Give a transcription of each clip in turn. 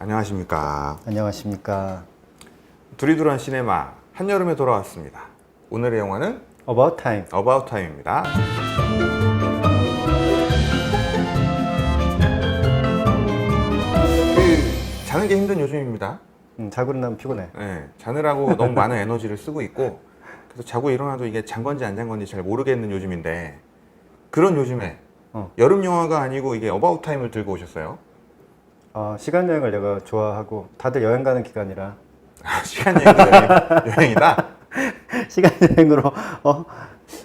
안녕하십니까. 안녕하십니까. 두리두란 시네마 한여름에 돌아왔습니다. 오늘의 영화는 About Time. About Time입니다. 자는 게 힘든 요즘입니다. 자고 일어나면 피곤해. 네, 자느라고 너무 많은 에너지를 쓰고 있고, 그래서 자고 일어나도 이게 잔 건지 안 잔 건지 잘 모르겠는 요즘인데, 그런 요즘에 여름 영화가 아니고 이게 About Time을 들고 오셨어요. 시간 여행을 내가 좋아하고 다들 여행 가는 기간이라 시간 여행도 여행이다. 시간 여행으로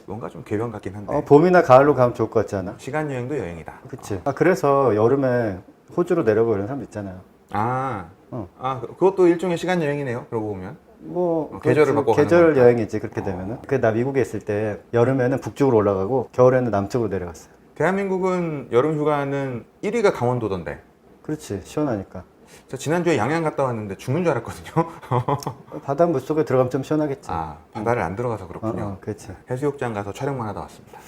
뭔가 좀 궤변 같긴 한데. 봄이나 가을로 가면 좋을 것 같지 않아? 시간 여행도 여행이다. 그치. 그래서 여름에 호주로 내려가고 이런 사람도 있잖아요. 그것도 일종의 시간 여행이네요. 그러고 보면. 계절을 바꿔 가는 계절 거니까. 여행이지 그렇게 되면은. 나 미국에 있을 때 여름에는 북쪽으로 올라가고 겨울에는 남쪽으로 내려갔어요. 대한민국은 여름 휴가는 1위가 강원도던데. 그렇지. 시원하니까. 저 지난주에 양양 갔다 왔는데 죽는 줄 알았거든요. 바다 물속에 들어가면 좀 시원하겠지. 바다를 안 들어가서 그렇군요. 그렇지. 해수욕장 가서 촬영만 하다 왔습니다.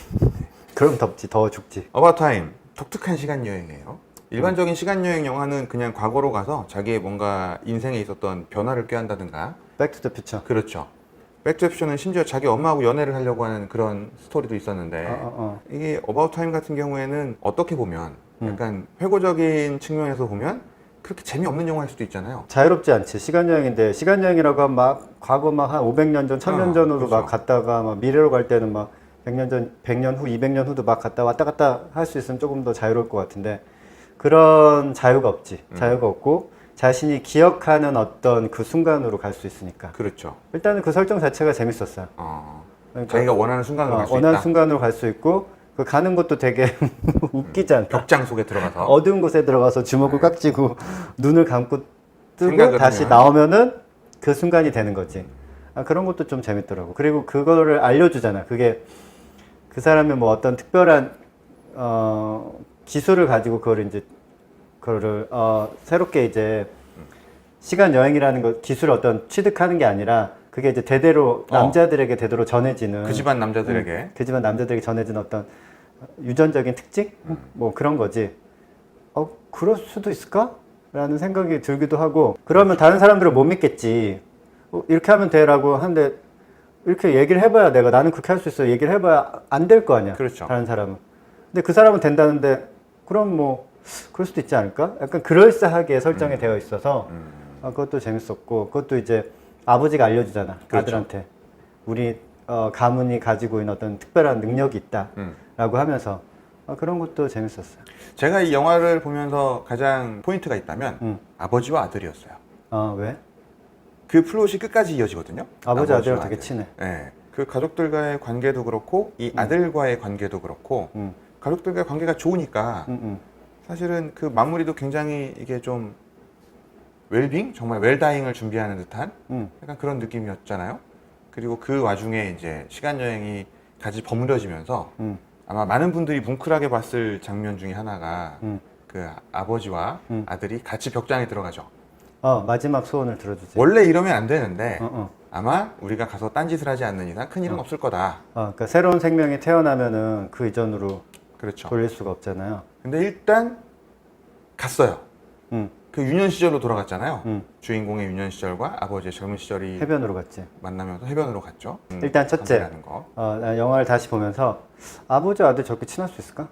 그럼 덥지. 더워 죽지. About Time, 독특한 시간 여행이에요. 일반적인 시간 여행 영화는 그냥 과거로 가서 자기의 뭔가 인생에 있었던 변화를 꾀한다든가. 백투더 퓨처. 그렇죠. 백투더퓨처는 심지어 자기 엄마하고 연애를 하려고 하는 그런 스토리도 있었는데 이게 About Time 같은 경우에는 어떻게 보면 약간 회고적인 측면에서 보면 그렇게 재미없는 영화일 수도 있잖아요. 자유롭지 않지. 시간 여행인데 시간 여행이라고 하면 막 과거 막 한 500년 전, 1000년 전으로 그렇죠. 막 갔다가 막 미래로 갈 때는 막 100년 전, 100년 후, 200년 후도 막 갔다 왔다 갔다 할 수 있으면 조금 더 자유로울 것 같은데 그런 자유가 없지. 자유가 없고 자신이 기억하는 어떤 그 순간으로 갈 수 있으니까. 그렇죠. 일단은 그 설정 자체가 재밌었어요. 그러니까 자기가 원하는 순간으로 갈 수 있다. 원하는 순간으로 갈 수 있고 그 가는 것도 되게 웃기지 않다. 벽장 속에 들어가서 어두운 곳에 들어가서 주먹을 꽉 쥐고 눈을 감고 뜨고 다시 하면. 나오면은 그 순간이 되는 거지. 그런 것도 좀 재밌더라고. 그리고 그거를 알려주잖아. 그게 그 사람의 뭐 어떤 특별한 기술을 가지고 그거를 새롭게 이제 시간 여행이라는 거 기술을 어떤 취득하는 게 아니라 그게 이제 대대로 남자들에게 대대로 전해지는 그 집안 남자들에게 그 집안 남자들에게 전해지는 어떤 유전적인 특징? 뭐 그런 거지. 그럴 수도 있을까? 라는 생각이 들기도 하고 그러면 다른 사람들은 못 믿겠지. 이렇게 하면 돼라고 하는데 이렇게 얘기를 해봐야 내가 나는 그렇게 할 수 있어 얘기를 해봐야 안 될 거 아니야. 그렇죠. 다른 사람은. 근데 그 사람은 된다는데 그럼 뭐 그럴 수도 있지 않을까? 약간 그럴싸하게 설정이 되어 있어서 그것도 재밌었고 그것도 이제 아버지가 알려주잖아. 그렇죠. 아들한테 우리 가문이 가지고 있는 어떤 특별한 능력이 있다 라고 하면서 그런 것도 재밌었어요. 제가 이 영화를 보면서 가장 포인트가 있다면 아버지와 아들이었어요. 왜? 그 플롯이 끝까지 이어지거든요. 아버지 아버지와 아들이랑 되게 아들. 친해. 네. 그 가족들과의 관계도 그렇고 이 아들과의 관계도 그렇고 가족들과의 관계가 좋으니까 사실은 그 마무리도 굉장히 이게 좀 웰빙? 정말 웰다잉을 준비하는 듯한 약간 그런 느낌이었잖아요. 그리고 그 와중에 이제 시간 여행이 같이 버무려지면서 아마 많은 분들이 뭉클하게 봤을 장면 중에 하나가 그 아버지와 아들이 같이 벽장에 들어가죠. 마지막 소원을 들어주지. 원래 이러면 안 되는데 아마 우리가 가서 딴짓을 하지 않는 이상 큰 일은 없을 거다. 그러니까 새로운 생명이 태어나면은 그 이전으로 그렇죠. 돌릴 수가 없잖아요. 근데 일단 갔어요. 그 유년 시절로 돌아갔잖아요. 주인공의 유년 시절과 아버지의 젊은 시절이 해변으로 갔지. 만나면서 해변으로 갔죠. 일단 첫째, 나 영화를 다시 보면서 아버지 아들 저렇게 친할 수 있을까?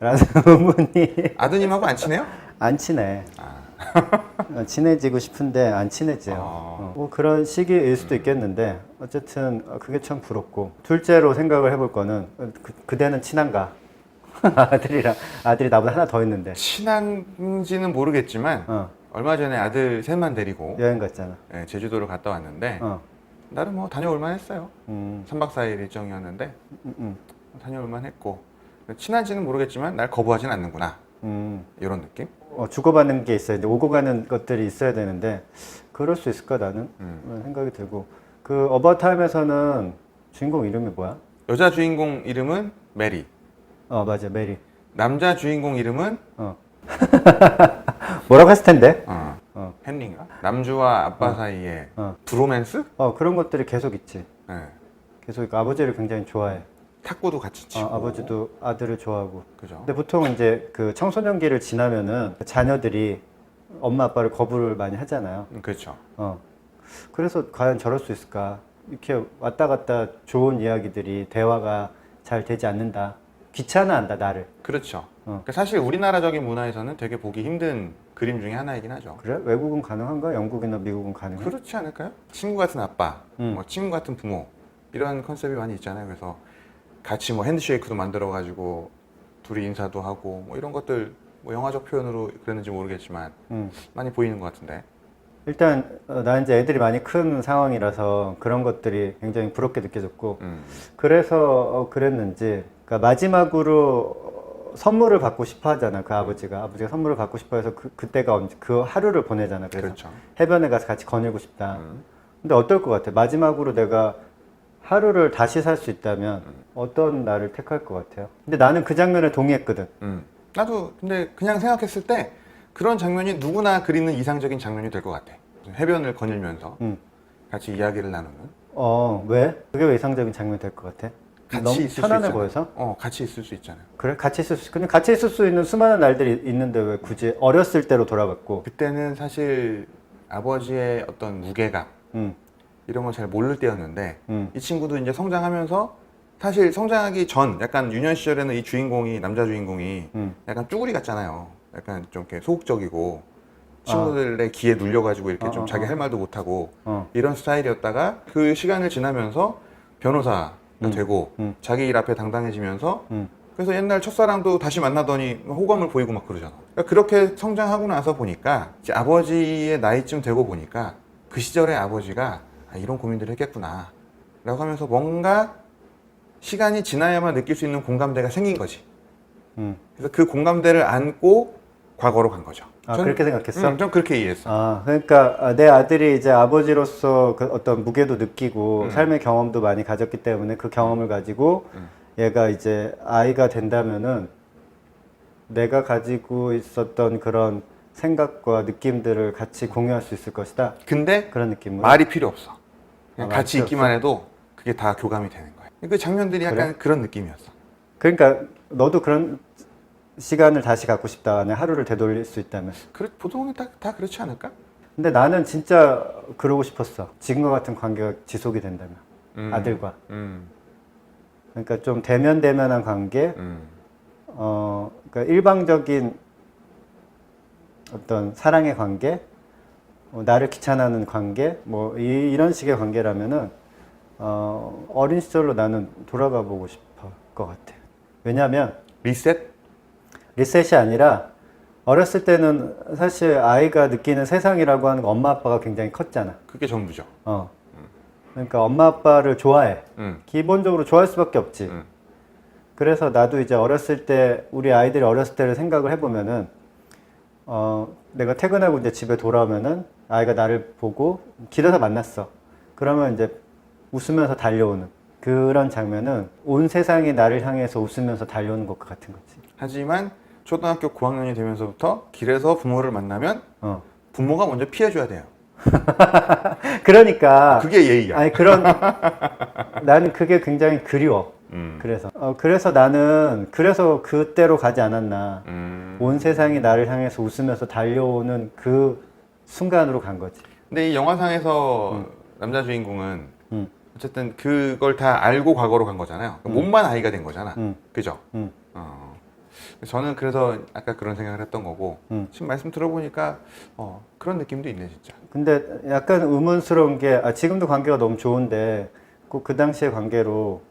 라는 의문이. 아드님하고 안 친해요? 안 친해. 친해지고 싶은데 안 친해져요. 뭐 그런 시기일 수도 있겠는데 어쨌든 그게 참 부럽고 둘째로 생각을 해볼 거는 그대는 친한가? 아들이 나보다 하나 더 있는데 친한지는 모르겠지만 얼마 전에 아들 셋만 데리고 여행 갔잖아. 네, 제주도를 갔다 왔는데 나름 뭐 다녀올 만했어요. 3박 4일 일정이었는데 다녀올 만했고 친한지는 모르겠지만 날 거부하진 않는구나 이런 느낌? 주고받는 게 있어야 돼. 오고 가는 것들이 있어야 되는데 그럴 수 있을까 나는 생각이 들고 그 어바웃타임에서는 주인공 이름이 뭐야? 여자 주인공 이름은 메리. 맞아 메리. 남자 주인공 이름은 뭐라고 했을 텐데? 헨리인가? 남주와 아빠 사이에 브로맨스? 그런 것들이 계속 있지. 네. 계속 있고 아버지를 굉장히 좋아해. 탁구도 같이 치고. 아버지도 아들을 좋아하고. 그죠. 근데 보통 이제 그 청소년기를 지나면은 자녀들이 엄마 아빠를 거부를 많이 하잖아요. 그렇죠. 그래서 과연 저럴 수 있을까? 이렇게 왔다 갔다 좋은 이야기들이 대화가 잘 되지 않는다. 귀찮아한다 나를. 그렇죠. 그러니까 사실 우리나라적인 문화에서는 되게 보기 힘든 그림 중에 하나이긴 하죠. 그래? 외국은 가능한가? 영국이나 미국은 가능해? 그렇지 않을까요? 친구 같은 아빠, 뭐 친구 같은 부모 이런 컨셉이 많이 있잖아요. 그래서 같이 뭐 핸드쉐이크도 만들어가지고 둘이 인사도 하고 뭐 이런 것들 뭐 영화적 표현으로 그랬는지 모르겠지만 많이 보이는 것 같은데. 일단 나 이제 애들이 많이 큰 상황이라서 그런 것들이 굉장히 부럽게 느껴졌고 그래서 그랬는지 그러니까 마지막으로 선물을 받고 싶어 하잖아. 그 아버지가 선물을 받고 싶어 해서 그때가 언제 그 하루를 보내잖아. 그래서 그렇죠. 해변에 가서 같이 거닐고 싶다. 근데 어떨 것 같아? 마지막으로 내가 하루를 다시 살 수 있다면 어떤 날을 택할 것 같아요? 근데 나는 그 장면에 동의했거든. 나도 근데 그냥 생각했을 때 그런 장면이 누구나 그리는 이상적인 장면이 될 것 같아. 해변을 거닐면서 같이 이야기를 나누는. 왜? 그게 왜 이상적인 장면이 될 것 같아? 같이 너무 있을 수 편안해 있잖아요. 보여서? 같이 있을 수 있잖아요. 그래? 같이 있을 수, 근데 같이 있을 수 있는 수많은 날들이 있는데 왜 굳이 어렸을 때로 돌아갔고? 그때는 사실 아버지의 어떤 무게감 이런 걸 잘 모를 때였는데 이 친구도 이제 성장하면서 사실 성장하기 전 약간 유년 시절에는 이 주인공이 남자 주인공이 약간 쭈구리 같잖아요. 약간 좀 이렇게 소극적이고 친구들의 기에 눌려가지고 이렇게 좀 자기 할 말도 못하고 이런 스타일이었다가 그 시간을 지나면서 변호사가 되고 자기 일 앞에 당당해지면서 그래서 옛날 첫사랑도 다시 만나더니 호감을 보이고 막 그러잖아. 그러니까 그렇게 성장하고 나서 보니까 이제 아버지의 나이쯤 되고 보니까 그 시절의 아버지가 이런 고민들을 했겠구나 라고 하면서 뭔가 시간이 지나야만 느낄 수 있는 공감대가 생긴 거지. 그래서 그 공감대를 안고 과거로 간 거죠. 그렇게 생각했어? 전 그렇게 이해했어. 그러니까 내 아들이 이제 아버지로서 그 어떤 무게도 느끼고 삶의 경험도 많이 가졌기 때문에 그 경험을 가지고 얘가 이제 아이가 된다면은 내가 가지고 있었던 그런 생각과 느낌들을 같이 공유할 수 있을 것이다. 근데 그런 느낌으로. 말이 필요 없어. 그냥 말 같이 필요 있기만 없어? 해도 그게 다 교감이 되는 거야. 그 장면들이 약간 그런 느낌이었어. 그러니까 너도 그런 시간을 다시 갖고 싶다. 내 하루를 되돌릴 수 있다면. 보통은 다 그렇지 않을까? 근데 나는 진짜 그러고 싶었어. 지금과 같은 관계가 지속이 된다면. 아들과. 그러니까 좀 대면대면한 관계, 그러니까 일방적인 어떤 사랑의 관계, 나를 귀찮아하는 관계, 뭐 이런 식의 관계라면은 어린 시절로 나는 돌아가 보고 싶을 것 같아. 왜냐하면 리셋? 리셋이 아니라 어렸을 때는 사실 아이가 느끼는 세상이라고 하는 거 엄마 아빠가 굉장히 컸잖아. 그게 전부죠. 그러니까 엄마 아빠를 좋아해. 기본적으로 좋아할 수밖에 없지. 그래서 나도 이제 어렸을 때 우리 아이들이 어렸을 때를 생각을 해보면은 내가 퇴근하고 이제 집에 돌아오면은 아이가 나를 보고 길에서 만났어. 그러면 이제 웃으면서 달려오는 그런 장면은 온 세상이 나를 향해서 웃으면서 달려오는 것 같은 거지. 하지만 초등학교 고학년이 되면서부터 길에서 부모를 만나면 부모가 먼저 피해줘야 돼요. 그러니까 그게 예의야. 아니 나는 그게 굉장히 그리워. 그래서 나는 그때로 가지 않았나. 온 세상이 나를 향해서 웃으면서 달려오는 그 순간으로 간 거지. 근데 이 영화상에서 남자 주인공은 어쨌든 그걸 다 알고 과거로 간 거잖아요. 몸만 아이가 된 거잖아. 그죠? 저는 그래서 아까 그런 생각을 했던 거고 지금 말씀 들어보니까 그런 느낌도 있네 진짜. 근데 약간 의문스러운 게 지금도 관계가 너무 좋은데 꼭 그 당시의 관계로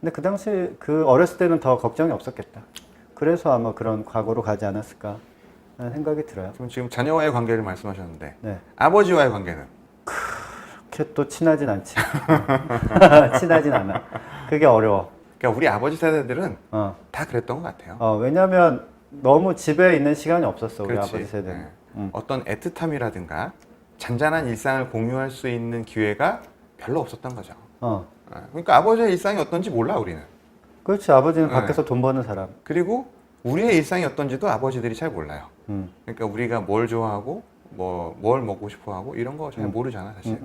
근데 그 당시 그 어렸을 때는 더 걱정이 없었겠다. 그래서 아마 그런 과거로 가지 않았을까 하는 생각이 들어요. 그럼 지금 자녀와의 관계를 말씀하셨는데 네. 아버지와의 관계는? 그렇게 또 친하진 않지. 친하진 않아. 그게 어려워. 그러니까 우리 아버지 세대들은 다 그랬던 것 같아요. 왜냐하면 너무 집에 있는 시간이 없었어. 우리 그렇지. 아버지 세대는. 네. 어떤 애틋함이라든가 잔잔한 일상을 공유할 수 있는 기회가 별로 없었던 거죠. 그러니까 아버지의 일상이 어떤지 몰라 우리는. 그렇지. 아버지는 밖에서 돈 버는 사람. 그리고 우리의 일상이 어떤지도 아버지들이 잘 몰라요. 그러니까 우리가 뭘 좋아하고 뭘 먹고 싶어하고 이런 거 잘 모르잖아 사실.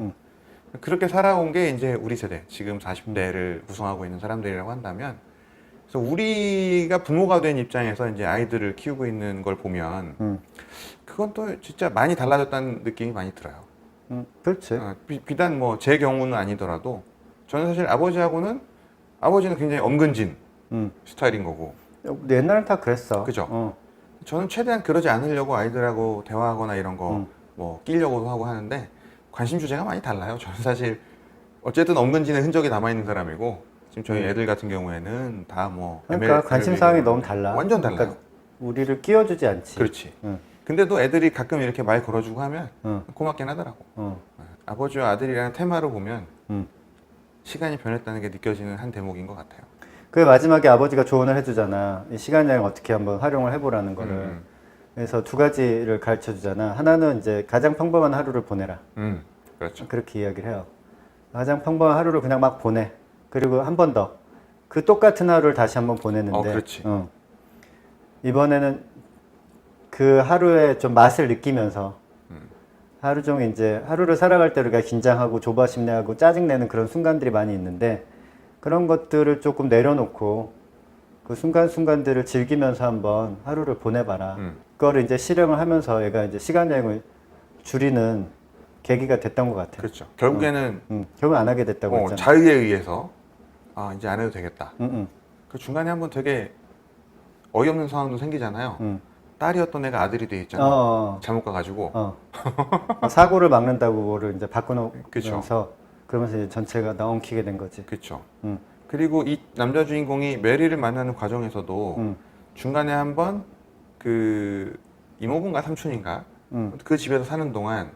그렇게 살아온 게 이제 우리 세대 지금 40대를 구성하고 있는 사람들이라고 한다면 그래서 우리가 부모가 된 입장에서 이제 아이들을 키우고 있는 걸 보면 그건 또 진짜 많이 달라졌다는 느낌이 많이 들어요. 그렇지. 비단 뭐 제 경우는 아니더라도 저는 사실 아버지는 굉장히 엄근진 스타일인 거고. 옛날엔 다 그랬어. 그죠? 저는 최대한 그러지 않으려고 아이들하고 대화하거나 이런 거 뭐 끼려고도 하고 하는데 관심 주제가 많이 달라요. 저는 사실 어쨌든 엄근진의 흔적이 남아있는 사람이고 지금 저희 애들 같은 경우에는 다 뭐 그러니까 관심 사항이 너무 달라. 완전 달라요. 그러니까 우리를 끼워주지 않지. 그렇지. 근데도 애들이 가끔 이렇게 말 걸어주고 하면 고맙긴 하더라고. 아버지와 아들이라는 테마로 보면 시간이 변했다는 게 느껴지는 한 대목인 것 같아요. 그 마지막에 아버지가 조언을 해주잖아. 이 시간 여행 어떻게 한번 활용을 해보라는 거를. 그래서 두 가지를 가르쳐 주잖아. 하나는 이제 가장 평범한 하루를 보내라. 그렇죠. 그렇게 이야기를 해요. 가장 평범한 하루를 그냥 막 보내. 그리고 한 번 더. 그 똑같은 하루를 다시 한번 보내는데. 그렇지. 이번에는 그 하루의 좀 맛을 느끼면서 하루 종일 이제 하루를 살아갈 때 우리가 긴장하고 조바심내하고 짜증내는 그런 순간들이 많이 있는데 그런 것들을 조금 내려놓고 그 순간순간들을 즐기면서 한번 하루를 보내봐라. 그거를 이제 실행을 하면서 얘가 이제 시간 여행을 줄이는 계기가 됐던 것 같아요. 그렇죠. 결국에는 결국 안 하게 됐다고 했잖아. 자의에 의해서 이제 안 해도 되겠다. 그 중간에 한번 되게 어이없는 상황도 생기잖아요. 딸이었던 애가 아들이 돼 있잖아. 잘못 가가지고. 사고를 막는다고 뭐를 이제 바꿔놓으면서 그쵸. 그러면서 이제 전체가 다 엉키게 된 거지. 그렇죠. 그리고 이 남자 주인공이 메리를 만나는 과정에서도 중간에 한번 그 이모분가 삼촌인가 그 집에서 사는 동안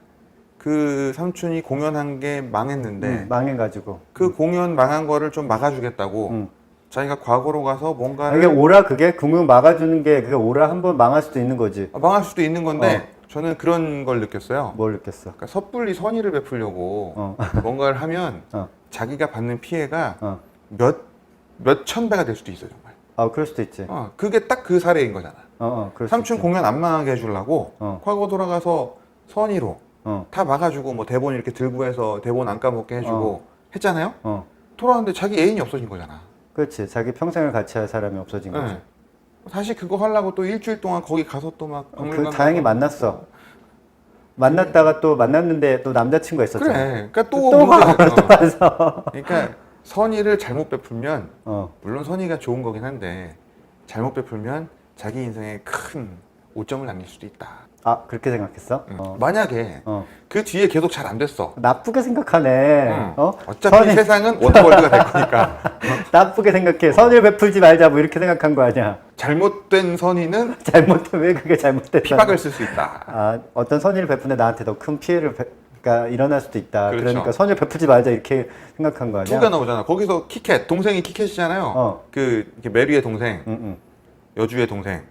그 삼촌이 공연한 게 망했는데 망해가지고 그 공연 망한 거를 좀 막아주겠다고 자기가 과거로 가서 뭔가를 이게 오라 그게 공연 막아주는 게 그게 오라 한번 망할 수도 있는 거지. 망할 수도 있는 건데 저는 그런 걸 느꼈어요. 뭘 느꼈어? 그러니까 섣불리 선의를 베풀려고 뭔가를 하면 자기가 받는 피해가 몇 천 배가 될 수도 있어요, 정말. 그럴 수도 있지. 그게 딱 그 사례인 거잖아. 그럴 삼촌 수 있지. 공연 안 망하게 해주려고 과거 돌아가서 선의로 다 막아주고 뭐 대본 이렇게 들고 해서 대본 안 까먹게 해주고 했잖아요. 돌아왔는데 자기 애인이 없어진 거잖아. 그렇지. 자기 평생을 같이 할 사람이 없어진 거지. 네. 사실 그거 하려고 또 일주일 동안 거기 가서 또 막 그 다행히 만났어. 만났다가 또 만났는데 또 남자친구가 있었잖아. 그래. 그러니까 또 가서. 그러니까 선의를 잘못 베풀면 물론 선의가 좋은 거긴 한데 잘못 베풀면 자기 인생에 큰 오점을 남길 수도 있다. 그렇게 생각했어? 만약에 그 뒤에 계속 잘 안 됐어. 나쁘게 생각하네. 어차피 세상은 워터월드가 될 거니까. 나쁘게 생각해. 선의를 베풀지 말자 뭐 이렇게 생각한 거 아니야. 잘못된 선의는 왜 그게 잘못됐다. 피박을 쓸 수 있다. 어떤 선의를 베푸는데 나한테 더 큰 피해를 가 일어날 수도 있다. 그렇죠. 그러니까 선의를 베풀지 말자 이렇게 생각한 거 아니야? 두 개 나오잖아. 거기서 키캣, 동생이 키캣이잖아요. 그 이렇게 메리의 동생, 여주의 동생.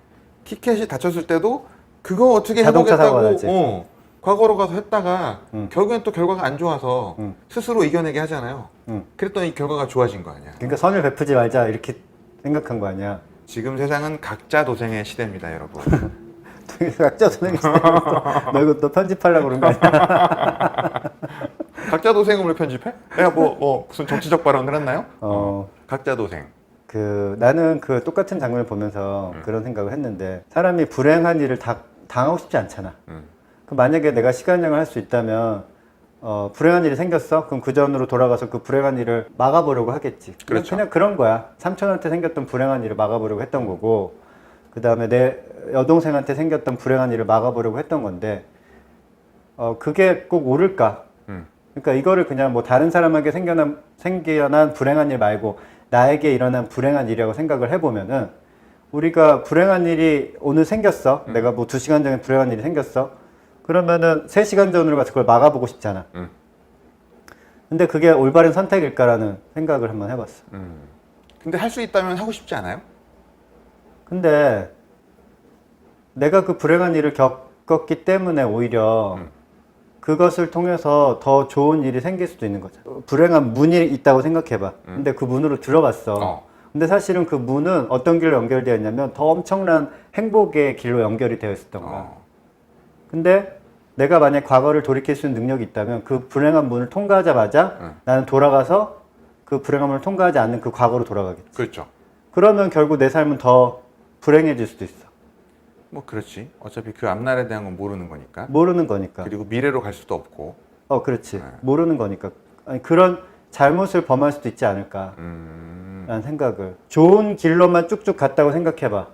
키캣이 다쳤을 때도 그거 어떻게 해보겠다고 과거로 가서 했다가 결국엔 또 결과가 안 좋아서 스스로 이겨내게 하잖아요. 그랬더니 결과가 좋아진 거 아니야. 그러니까 선을 베푸지 말자 이렇게 생각한 거 아니야. 지금 세상은 각자 도생의 시대입니다, 여러분. 각자 도생의 시대. 너 이거 또 편집하려고 그런 거 아니야? 각자 도생을 왜 편집해? 내가 뭐 무슨 정치적 발언을 했나요? 각자 도생. 나는 그 똑같은 장면을 보면서 그런 생각을 했는데 사람이 불행한 일을 당하고 싶지 않잖아. 그 만약에 내가 시간여행을 할 수 있다면 불행한 일이 생겼어? 그럼 그 전으로 돌아가서 그 불행한 일을 막아보려고 하겠지. 그렇죠. 그냥 그런 거야. 삼촌한테 생겼던 불행한 일을 막아보려고 했던 거고 그 다음에 내 여동생한테 생겼던 불행한 일을 막아보려고 했던 건데 그게 꼭 옳을까? 그러니까 이거를 그냥 뭐 다른 사람에게 생겨난 불행한 일 말고 나에게 일어난 불행한 일이라고 생각을 해보면은 우리가 불행한 일이 오늘 생겼어. 내가 뭐 2시간 전에 불행한 일이 생겼어. 그러면은 3시간 전으로 가서 그걸 막아보고 싶잖아. 근데 그게 올바른 선택일까라는 생각을 한번 해봤어. 근데 할 수 있다면 하고 싶지 않아요? 근데 내가 그 불행한 일을 겪었기 때문에 오히려 그것을 통해서 더 좋은 일이 생길 수도 있는 거죠. 불행한 문이 있다고 생각해봐. 근데 그 문으로 들어갔어. 근데 사실은 그 문은 어떤 길로 연결되어 있냐면 더 엄청난 행복의 길로 연결이 되어 있었던 거야. 근데 내가 만약 과거를 돌이킬 수 있는 능력이 있다면 그 불행한 문을 통과하자마자 나는 돌아가서 그 불행한 문을 통과하지 않는 그 과거로 돌아가겠지. 그렇죠. 그러면 결국 내 삶은 더 불행해질 수도 있어. 뭐 그렇지. 어차피 그 앞날에 대한 건 모르는 거니까. 모르는 거니까. 그리고 미래로 갈 수도 없고. 그렇지. 모르는 거니까. 아니, 그런 잘못을 범할 수도 있지 않을까. 라는 생각을. 좋은 길로만 쭉쭉 갔다고 생각해봐.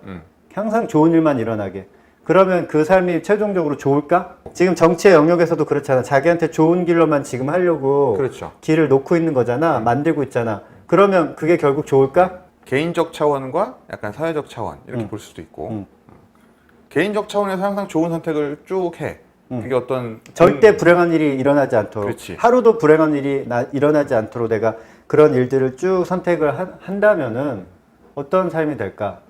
항상 좋은 일만 일어나게. 그러면 그 삶이 최종적으로 좋을까? 지금 정치의 영역에서도 그렇잖아. 자기한테 좋은 길로만 지금 하려고 그렇죠. 길을 놓고 있는 거잖아. 만들고 있잖아. 그러면 그게 결국 좋을까? 개인적 차원과 약간 사회적 차원 이렇게 볼 수도 있고 개인적 차원에서 항상 좋은 선택을 쭉 해. 그게 어떤 절대 불행한 일이 일어나지 않도록 그렇지. 하루도 불행한 일이 일어나지 않도록 내가 그런 일들을 쭉 선택을 한다면은 어떤 삶이 될까?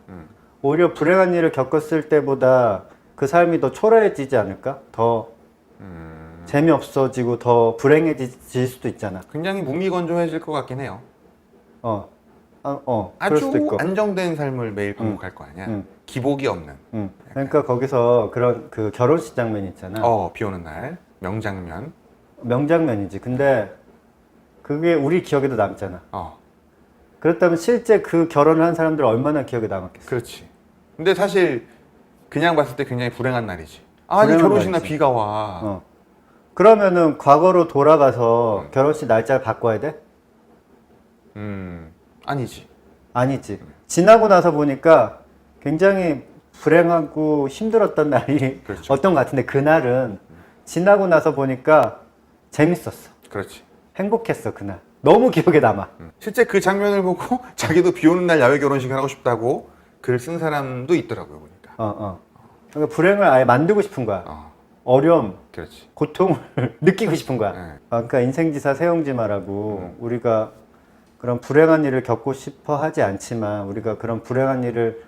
오히려 불행한 일을 겪었을 때보다 그 삶이 더 초라해지지 않을까? 더 재미없어지고 더 불행해질 수도 있잖아. 굉장히 무미건조해질 것 같긴 해요. 그럴 아주 수도 있고. 안정된 삶을 매일 반복할 거 아니야. 기복이 없는. 그러니까 거기서 그런 그 결혼식 장면 있잖아. 비 오는 날 명장면. 명장면이지. 근데 그게 우리 기억에도 남잖아. 어, 그렇다면 실제 그 결혼을 한 사람들 얼마나 기억에 남았겠어? 그렇지. 근데 사실 그냥 봤을 때 굉장히 불행한 날이지. 아니 불행한 결혼식 날 날이지. 비가 와. 그러면은 과거로 돌아가서 결혼식 날짜를 바꿔야 돼? 아니지. 아니지. 지나고 나서 보니까 굉장히 불행하고 힘들었던 날이 그렇죠. 어떤 것 같은데 그날은 지나고 나서 보니까 재밌었어. 그렇지. 행복했어 그날. 너무 기억에 남아. 실제 그 장면을 보고 자기도 비 오는 날 야외 결혼식을 하고 싶다고 글 쓴 사람도 있더라고요 보니까. 그러니까 불행을 아예 만들고 싶은 거야. 어려움, 그렇지. 고통을 느끼고 싶은 거야. 네. 그러니까 인생지사 세용지마라고 우리가 그런 불행한 일을 겪고 싶어 하지 않지만 우리가 그런 불행한 일을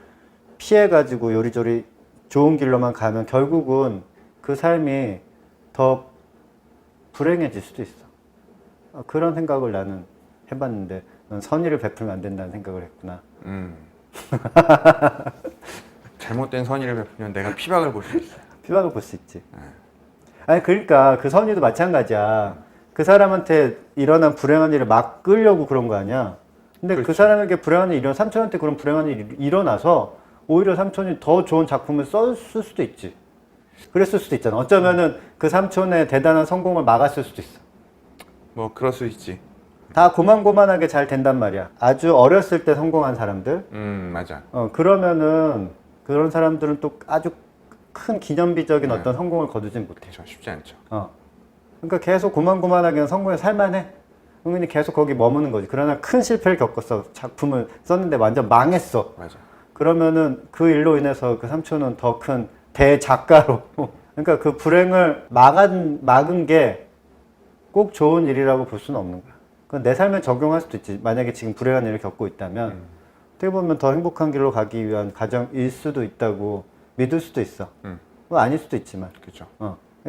피해가지고 요리조리 좋은 길로만 가면 결국은 그 삶이 더 불행해질 수도 있어. 그런 생각을 나는 해봤는데 넌 선의를 베풀면 안 된다는 생각을 했구나. 잘못된 선의를 베풀면 내가 피박을 볼 수 있어. 피박을 볼 수 있지. 아니 그러니까 그 선의도 마찬가지야. 그 사람한테 일어난 불행한 일을 막으려고 그런 거 아니야. 근데 그렇지. 그 사람에게 불행한 일이 삼촌한테 그런 불행한 일이 일어나서 오히려 삼촌이 더 좋은 작품을 썼을 수도 있지. 그랬을 수도 있잖아. 어쩌면은 그 삼촌의 대단한 성공을 막았을 수도 있어. 뭐 그럴 수 있지. 다 고만고만하게 잘 된단 말이야. 아주 어렸을 때 성공한 사람들. 맞아. 그러면은 그런 사람들은 또 아주 큰 기념비적인 어떤 성공을 거두진 못해. 그렇죠. 쉽지 않죠. 그러니까 계속 고만고만하게 성공해 살만해. 은근히 계속 거기 머무는 거지. 그러나 큰 실패를 겪었어. 작품을 썼는데 완전 망했어. 맞아. 그러면은 그 일로 인해서 그 삼촌은 더 큰 대작가로. 그러니까 그 불행을 막은 게 꼭 좋은 일이라고 볼 수는 없는 거야. 그건 내 삶에 적용할 수도 있지. 만약에 지금 불행한 일을 겪고 있다면 어떻게 보면 더 행복한 길로 가기 위한 과정일 수도 있다고 믿을 수도 있어. 뭐 아닐 수도 있지만. 그렇죠.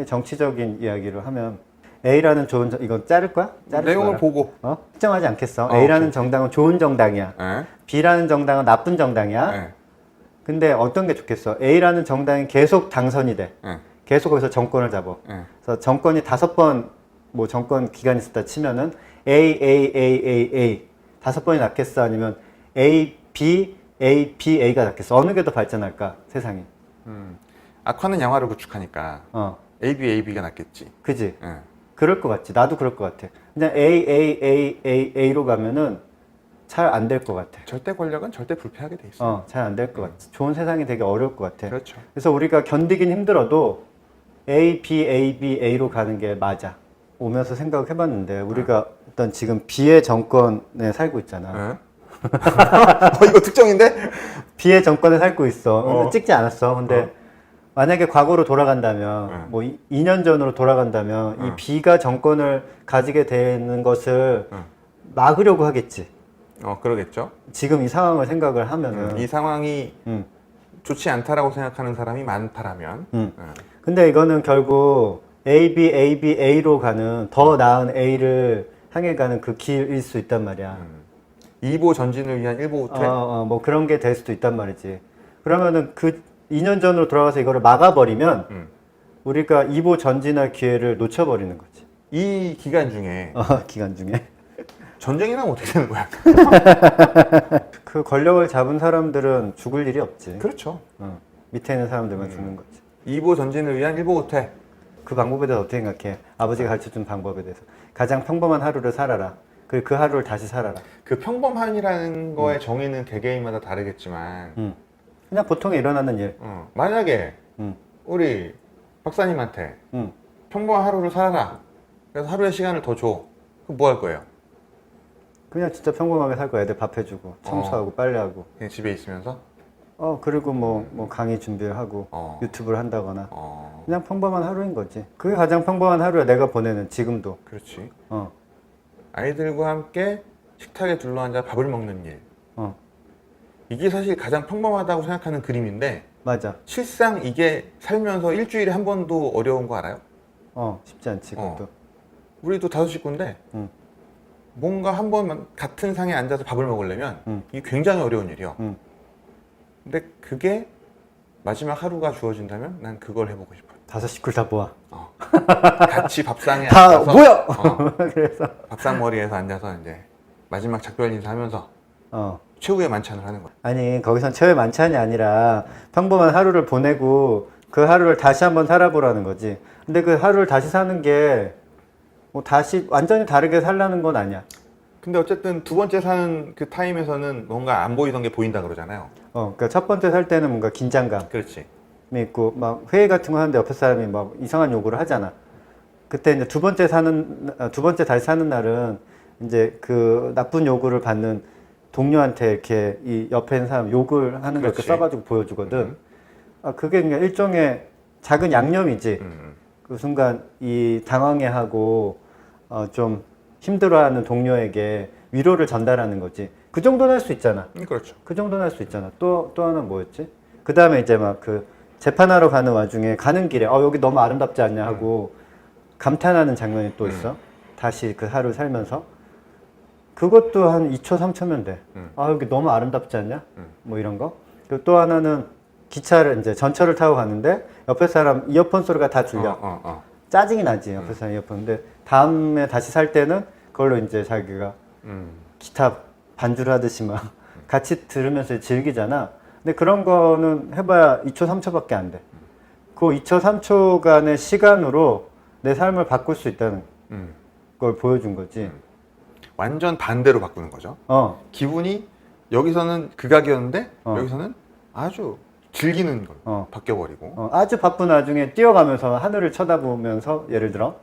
정치적인 이야기를 하면 A라는 좋은 이건 자를 거야? 자르지 내용을 마라. 보고. 특정하지 않겠어. A라는 오케이. 정당은 좋은 정당이야. 네. B라는 정당은 나쁜 정당이야. 네. 근데 어떤 게 좋겠어? A라는 정당이 계속 당선이 돼. 네. 계속 거기서 정권을 잡아. 네. 그래서 정권이 5번 뭐 정권 기간이 있었다 치면은 A 5번이 낫겠어? 아니면 A, B, A가 낫겠어? 어느 게 더 발전할까? 세상이. 악화는 양화를 구축하니까 AB가 낫겠지. 그지? 네. 그럴 것 같지. 나도 그럴 것 같아. 그냥 A로 가면은 잘 안 될 것 같아. 절대 권력은 절대 불패하게 돼 있어. 잘 안 될 것 같아. 좋은 세상이 되게 어려울 것 같아. 그렇죠. 그래서 우리가 견디긴 힘들어도 A로 가는 게 맞아. 오면서 생각을 해봤는데 우리가 일단 지금 B의 정권에 살고 있잖아. 네. 이거 특정인데? B의 정권에 살고 있어. 근데 찍지 않았어. 근데 만약에 과거로 돌아간다면 뭐 2년 전으로 돌아간다면 이 B가 정권을 가지게 되는 것을 막으려고 하겠지. 그러겠죠. 지금 이 상황을 생각을 하면은 이 상황이 좋지 않다라고 생각하는 사람이 많다라면. 근데 이거는 결국 A로 가는 더 나은 A를 향해 가는 그 길일 수 있단 말이야. 2보 전진을 위한 1보 후퇴? 뭐 그런 게 될 수도 있단 말이지. 그러면은 그 2년 전으로 돌아가서 이거를 막아버리면 우리가 2보 전진할 기회를 놓쳐버리는 거지. 이 기간 중에 기간 중에. 전쟁이 나면 어떻게 되는 거야? 그 권력을 잡은 사람들은 죽을 일이 없지. 그렇죠. 밑에 있는 사람들만 죽는 거지. 이보 전진을 위한 일보 후퇴. 그 방법에 대해서 어떻게 생각해? 아버지가 가르쳐준 방법에 대해서. 가장 평범한 하루를 살아라. 그 하루를 다시 살아라. 그 평범함이라는 거의 정의는 개개인마다 다르겠지만 그냥 보통 일어나는 일. 만약에 음. 우리 박사님한테 음. 평범한 하루를 살아라. 그래서 하루의 시간을 더 줘. 그럼 뭐 할 거예요? 그냥 진짜 평범하게 살 거야. 애들 밥 해주고 청소하고 빨래하고. 그냥 집에 있으면서? 그리고 뭐 강의 준비를 하고 유튜브를 한다거나. 그냥 평범한 하루인 거지. 그게 가장 평범한 하루야. 내가 보내는 지금도. 그렇지. 어. 아이들과 함께 식탁에 둘러앉아 밥을 먹는 일. 어. 이게 사실 가장 평범하다고 생각하는 그림인데 맞아. 실상 이게 살면서 일주일에 한 번도 어려운 거 알아요? 쉽지 않지 그것도. 우리도 5식구인데 뭔가 한 번 같은 상에 앉아서 밥을 먹으려면 이게 굉장히 어려운 일이야. 근데 그게 마지막 하루가 주어진다면 난 그걸 해보고 싶어요. 5식구를 다 모아. 같이 밥상에 다 앉아서 모여! 그래서. 밥상 머리에서 앉아서 이제 마지막 작별 인사하면서 최후의 만찬을 하는 거야. 아니 거기선 최후의 만찬이 아니라 평범한 하루를 보내고 그 하루를 다시 한번 살아보라는 거지. 근데 그 하루를 다시 사는 게 뭐 다시 완전히 다르게 살라는 건 아니야. 근데 어쨌든 두 번째 사는 그 타임에서는 뭔가 안 보이던 게 보인다 그러잖아요. 그러니까 첫 번째 살 때는 뭔가 긴장감이 그렇지. 있고 막 회의 같은 거 하는데 옆에 사람이 막 이상한 요구를 하잖아. 그때 이제 두 번째 다시 사는 날은 이제 그 나쁜 요구를 받는 동료한테 이렇게 이 옆에 있는 사람 욕을 하는 걸 이렇게 써가지고 보여주거든. 그게 그냥 일종의 작은 양념이지. 그 순간 이 당황해하고 좀 힘들어하는 동료에게 위로를 전달하는 거지. 그 정도는 할 수 있잖아. 그렇죠. 그 정도는 할 수 있잖아. 또 하나는 뭐였지? 그 다음에 이제 막 그 재판하러 가는 와중에 가는 길에 여기 너무 아름답지 않냐 하고 감탄하는 장면이 또 있어. 다시 그 하루 살면서. 그것도 한 2초, 3초면 돼. 여기 너무 아름답지 않냐? 뭐 이런 거. 그리고 또 하나는 기차를 이제 전철을 타고 가는데 옆에 사람 이어폰 소리가 다 들려. 짜증이 나지, 옆에 사람 이어폰. 근데 다음에 다시 살 때는 그걸로 이제 자기가 기타 반주를 하듯이 막 같이 들으면서 즐기잖아. 근데 그런 거는 해봐야 2초, 3초밖에 안 돼. 그 2초, 3초간의 시간으로 내 삶을 바꿀 수 있다는 걸 보여준 거지. 완전 반대로 바꾸는 거죠. 기분이 여기서는 극악이었는데 여기서는 아주 즐기는 걸 바뀌어버리고. 아주 바쁜 와중에 뛰어가면서 하늘을 쳐다보면서 예를 들어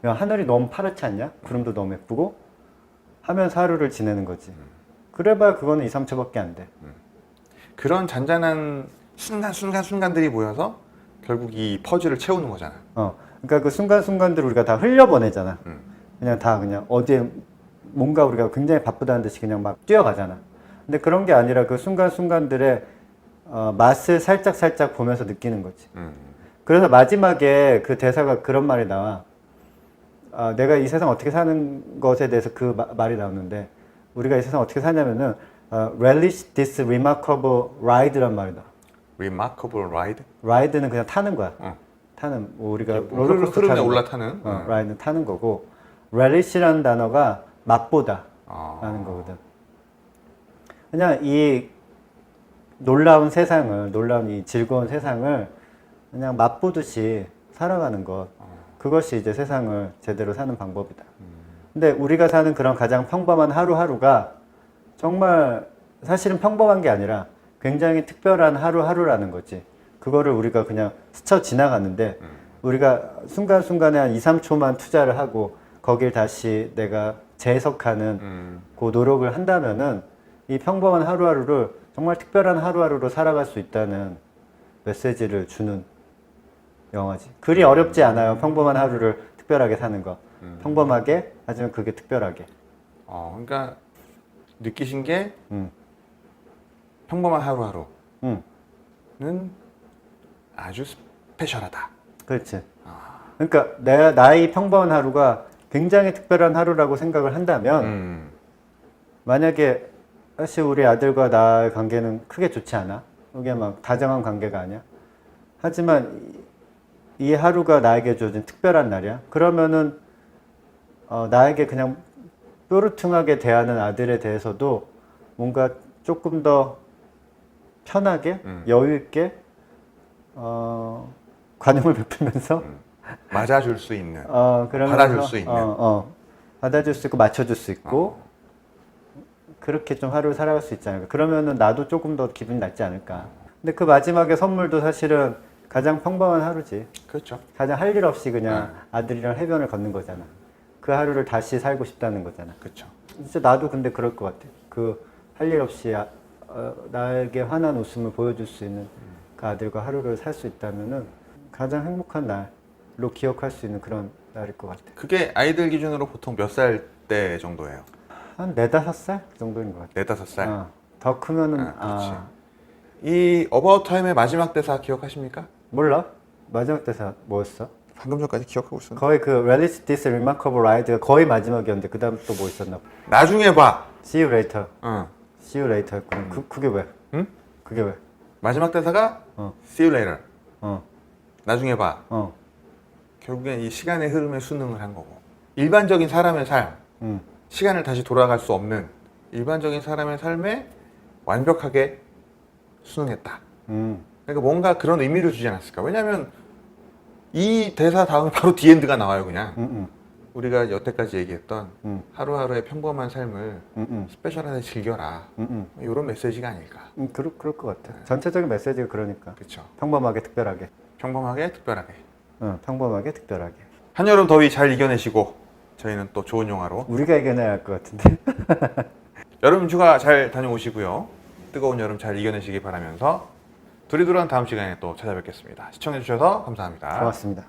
야, 하늘이 너무 파랗지 않냐? 구름도 너무 예쁘고 하면서 하루를 지내는 거지. 그래봐야 그거는 2, 3초밖에 안 돼. 그런 잔잔한 순간들이 모여서 결국 이 퍼즐을 채우는 거잖아. 그러니까 그 순간순간들을 우리가 다 흘려보내잖아. 그냥 어디에 뭔가 우리가 굉장히 바쁘다는 듯이 그냥 막 뛰어가잖아. 근데 그런 게 아니라 그 순간순간들의 맛을 살짝 보면서 느끼는 거지. 그래서 마지막에 그 대사가 그런 말이 나와. 내가 이 세상 어떻게 사는 것에 대해서 그 말이 나오는데 우리가 이 세상 어떻게 사냐면은 relish this remarkable ride란 말이다. remarkable ride? ride는 그냥 타는 거야. 타는 뭐 우리가 롤러코스터 흐름에 타는 올라타는. ride는 타는 거고 relish라는 단어가 맛보다 라는 거거든. 그냥 이 놀라운 이 즐거운 세상을 그냥 맛보듯이 살아가는 것. 그것이 이제 세상을 제대로 사는 방법이다. 근데 우리가 사는 그런 가장 평범한 하루하루가 정말 사실은 평범한 게 아니라 굉장히 특별한 하루하루라는 거지. 그거를 우리가 그냥 스쳐 지나가는데 우리가 순간순간에 한 2, 3초만 투자를 하고 거길 다시 내가 재해석하는 그 노력을 한다면은 이 평범한 하루하루를 정말 특별한 하루하루로 살아갈 수 있다는 메시지를 주는 영화지. 그리 어렵지 않아요. 평범한 하루를 특별하게 사는 거. 평범하게 하지만 그게 특별하게. 그러니까 느끼신 게 평범한 하루하루는 아주 스페셜하다. 그렇지. 그러니까 나의 평범한 하루가 굉장히 특별한 하루라고 생각을 한다면 만약에 사실 우리 아들과 나의 관계는 크게 좋지 않아. 이게 막 다정한 관계가 아니야. 하지만 이 하루가 나에게 주어진 특별한 날이야. 그러면은 나에게 그냥 뾰루퉁하게 대하는 아들에 대해서도 뭔가 조금 더 편하게 여유 있게 관용을 베풀면서 맞아줄 수 있는, 그러면서, 받아줄 수 있는. 받아줄 수 있고 맞춰줄 수 있고 그렇게 좀 하루를 살아갈 수 있지 않을까. 그러면은 나도 조금 더 기분이 낫지 않을까. 근데 그 마지막에 선물도 사실은 가장 평범한 하루지. 그렇죠. 가장 할 일 없이 그냥 아들이랑 해변을 걷는 거잖아. 그 하루를 다시 살고 싶다는 거잖아. 그렇죠. 진짜 나도 근데 그럴 것 같아. 그 할 일 없이 나에게 환한 웃음을 보여줄 수 있는 그 아들과 하루를 살 수 있다면은 가장 행복한 날로 기억할 수 있는 그런 날일 것 같아. 그게 아이들 기준으로 보통 몇 살 때 정도예요? 한 4-5살 정도인 것 같아. 4-5살? 더 크면은 그렇지. 이 어바웃 타임의 마지막 대사 기억하십니까? 몰라. 마지막 대사 뭐였어? 방금 전까지 기억하고 있었는데. 거의 그 Relish this remarkable ride가 거의 마지막이었는데 그 다음 또 뭐 있었나 봐. 나중에 봐. See you later. 응. See you later였구나. 그게 왜? 응? 그게 왜? 마지막 대사가 See you later. 어. 나중에 봐. 어. 결국엔 이 시간의 흐름에 순응을 한 거고. 일반적인 사람의 삶, 시간을 다시 돌아갈 수 없는 일반적인 사람의 삶에 완벽하게 순응했다. 그러니까 뭔가 그런 의미를 주지 않았을까. 왜냐하면 이 대사 다음에 바로 디엔드가 나와요. 그냥 우리가 여태까지 얘기했던 하루하루의 평범한 삶을 스페셜하게 즐겨라. 이런 메시지가 아닐까. 그럴 것 같아. 전체적인 메시지가 그러니까. 그렇죠. 평범하게 특별하게. 평범하게 특별하게. 평범하게 특별하게. 한여름 더위 잘 이겨내시고 저희는 또 좋은 영화로 우리가 이겨내야 할 것 같은데. 여름 휴가 잘 다녀오시고요. 뜨거운 여름 잘 이겨내시기 바라면서 두리두리한 다음 시간에 또 찾아뵙겠습니다. 시청해주셔서 감사합니다. 고맙습니다.